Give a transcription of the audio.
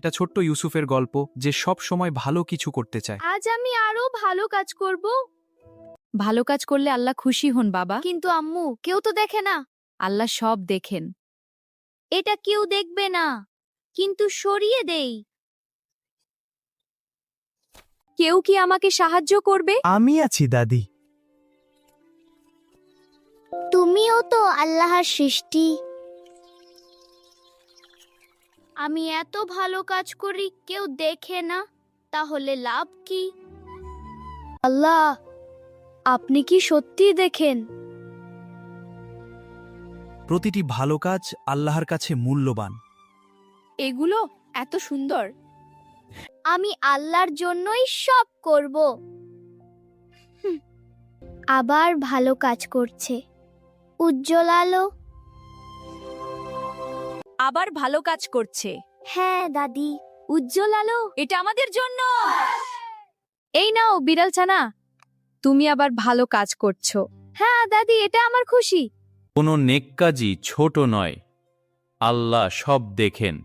এটা ছোট্ট ইউসুফের গল্প, যে সব সময় ভালো কিছু করতে চায়। আজ আমি আরো ভালো কাজ করব। ভালো কাজ করলে আল্লাহ খুশি হন বাবা। কিন্তু আম্মু, কেউ তো দেখে না। আল্লাহ সব দেখেন। এটা কেউ দেখবে না, কিন্তু সরিয়ে দেই। কেউ কি আমাকে সাহায্য করবে? আমি আছি দাদি। তুমিও তো আল্লাহর সৃষ্টি। আমি এত ভালো কাজ করি, কেউ দেখে না, তাহলে লাভ কি? আল্লাহ, আপনি কি সত্যি দেখেন? প্রতিটি ভালো কাজ আল্লাহর কাছে মূল্যবান। এগুলো এত সুন্দর। আমি আল্লাহর জন্যই সব করব। আবার ভালো কাজ করছে। উজ্জ্বল আলো। আবার ভালো কাজ করছে। হ্যাঁ দাদি। উজ্জ্বল আলো, এটা আমাদের জন্য। এই নাও বিড়াল ছানা, তুমি আবার ভালো কাজ করছো। হ্যাঁ দাদি, এটা আমার খুশি। কোনো নেক কাজই ছোট নয়, আল্লাহ সব দেখেন।